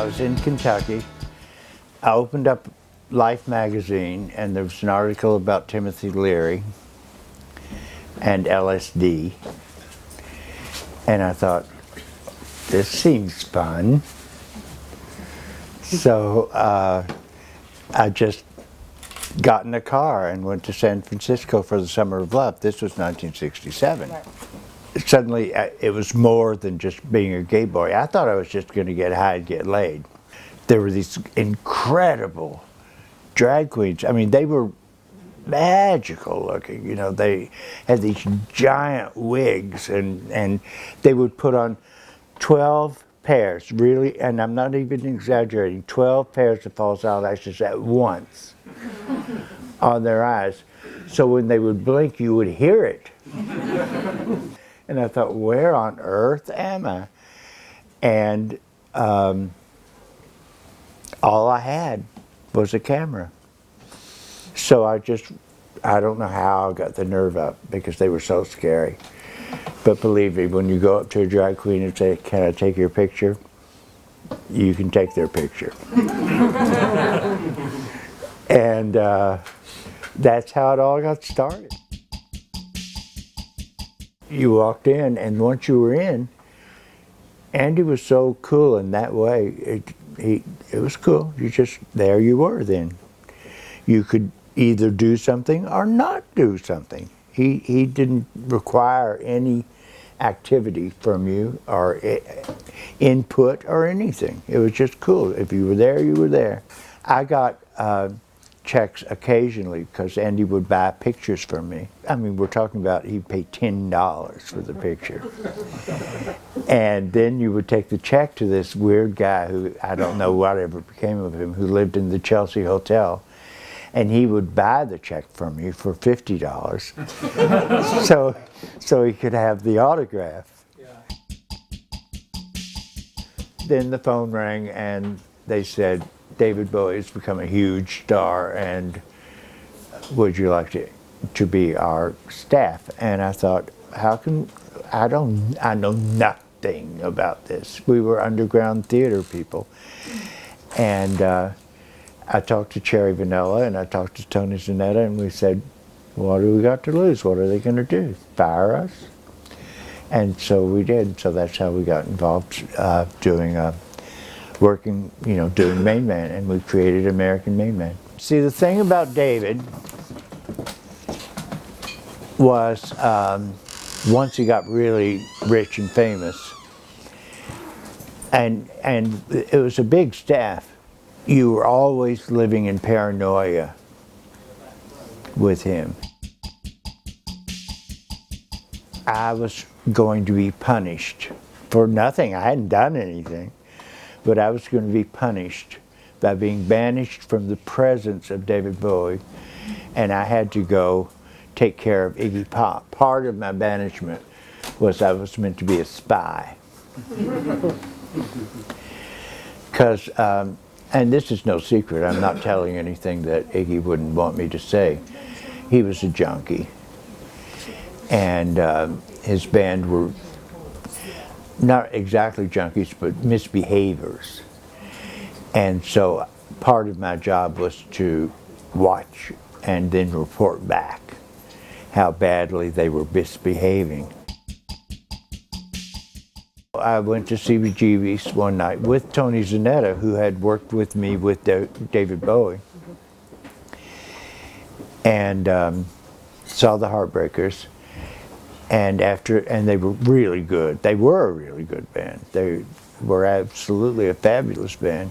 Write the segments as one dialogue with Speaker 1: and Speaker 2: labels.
Speaker 1: was in Kentucky. I opened up Life magazine, and there was an article about Timothy Leary and LSD. And I thought, this seems fun. So I just got in a car and went to San Francisco for the Summer of Love. This was 1967. Right. Suddenly, it was more than just being a gay boy. I thought I was just going to get high and get laid. There were these incredible drag queens. I mean, they were magical looking. You know, they had these giant wigs, and they would put on 12 pairs, really, and I'm not even exaggerating, 12 pairs of false eyelashes at once on their eyes. So when they would blink, you would hear it. And I thought, where on earth am I? And all I had was a camera. So I don't know how I got the nerve up, because they were so scary. But believe me, when you go up to a drag queen and say, can I take your picture? You can take their picture. And that's how it all got started. You walked in, and once you were in, Andy was so cool in that way. It was cool. There you were then. You could either do something or not do something. He didn't require any activity from you or input or anything. It was just cool. If you were there, you were there. I got checks occasionally because Andy would buy pictures from me. I mean, we're talking about he'd pay $10 for the picture. And then you would take the check to this weird guy who, I don't know whatever became of him, who lived in the Chelsea Hotel. And he would buy the check from you for $50, so he could have the autograph. Yeah. Then the phone rang, and they said, David Bowie has become a huge star, and would you like to be our staff? And I thought, I know nothing about this. We were underground theater people. And I talked to Cherry Vanilla, and I talked to Tony Zanetta, and we said, what do we got to lose? What are they going to do? Fire us? And so we did. So that's how we got involved doing Main Man, and we created American Main Man. See, the thing about David was once he got really rich and famous, and it was a big staff, you were always living in paranoia with him. I was going to be punished for nothing. I hadn't done anything, but I was going to be punished by being banished from the presence of David Bowie, and I had to go take care of Iggy Pop. Part of my banishment was I was meant to be a spy. Because and this is no secret, I'm not telling anything that Iggy wouldn't want me to say. He was a junkie. And his band were not exactly junkies, but misbehaviors. And so part of my job was to watch and then report back how badly they were misbehaving. I went to CBGB's one night with Tony Zanetta, who had worked with me with David Bowie, and saw the Heartbreakers. And they were really good. They were a really good band. They were absolutely a fabulous band,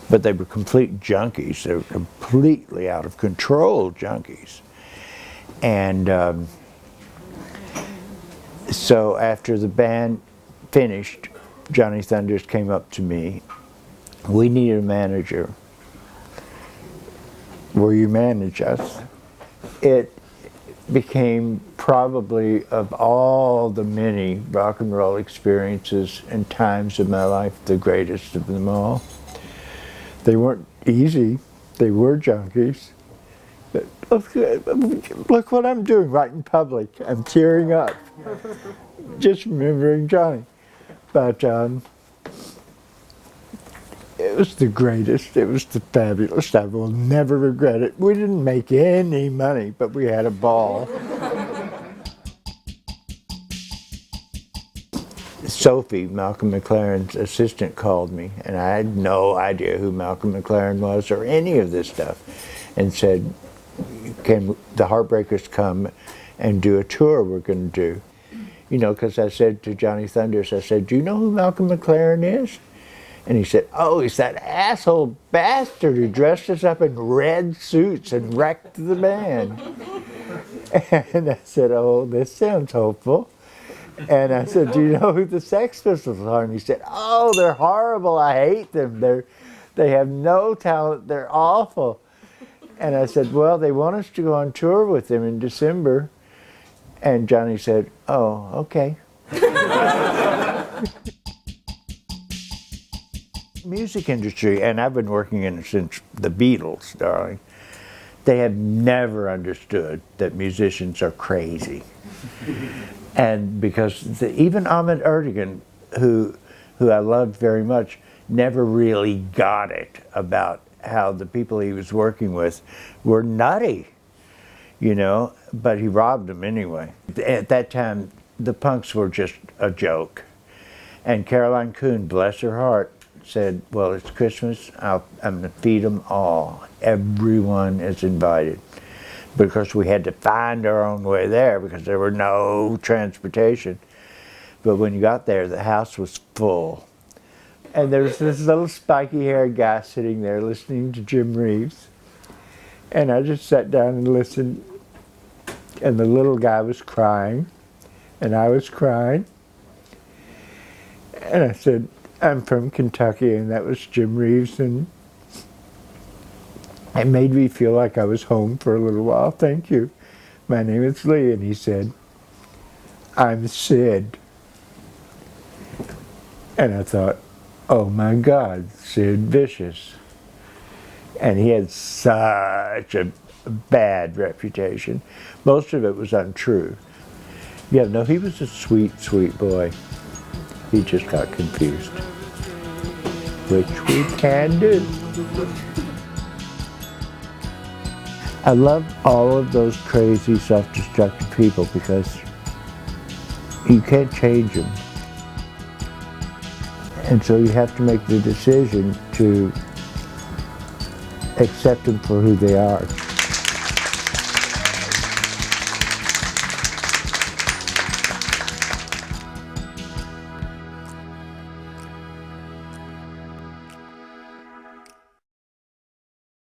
Speaker 1: but they were complete junkies. They were completely out of control junkies. And so after the band finished, Johnny Thunders came up to me. We needed a manager. Will you manage us? It became probably, of all the many rock and roll experiences and times of my life, the greatest of them all. They weren't easy. They were junkies. But look what I'm doing right in public. I'm tearing up just remembering Johnny. But It was the greatest. It was the fabulous. I will never regret it. We didn't make any money, but we had a ball. Sophie, Malcolm McLaren's assistant, called me, and I had no idea who Malcolm McLaren was or any of this stuff, and said, can the Heartbreakers come and do a tour we're going to do? You know, because I said to Johnny Thunders, I said, do you know who Malcolm McLaren is? And he said, oh, he's that asshole bastard who dressed us up in red suits and wrecked the band. And I said, oh, this sounds hopeful. And I said, do you know who the Sex Pistols are? And he said, oh, they're horrible. I hate them. They have no talent. They're awful. And I said, well, they want us to go on tour with them in December. And Johnny said, oh, okay. Music industry, and I've been working in it since the Beatles, darling, they have never understood that musicians are crazy. And because even Ahmet Ertegun, who I loved very much, never really got it about how the people he was working with were nutty, you know, but he robbed them anyway. At that time, the Punks were just a joke. And Caroline Coon, bless her heart, said, well, it's Christmas, I'm going to feed them all. Everyone is invited. Because we had to find our own way there because there were no transportation. But when you got there, the house was full. And there was this little spiky-haired guy sitting there listening to Jim Reeves. And I just sat down and listened. And the little guy was crying. And I was crying. And I said, I'm from Kentucky, and that was Jim Reeves. And it made me feel like I was home for a little while. Thank you. My name is Leee. And he said, I'm Sid. And I thought, oh my God, Sid Vicious. And he had such a bad reputation. Most of it was untrue. Yeah, no, he was a sweet, sweet boy. He just got confused. Which we can do. I love all of those crazy, self-destructive people because you can't change them. And so you have to make the decision to accept them for who they are.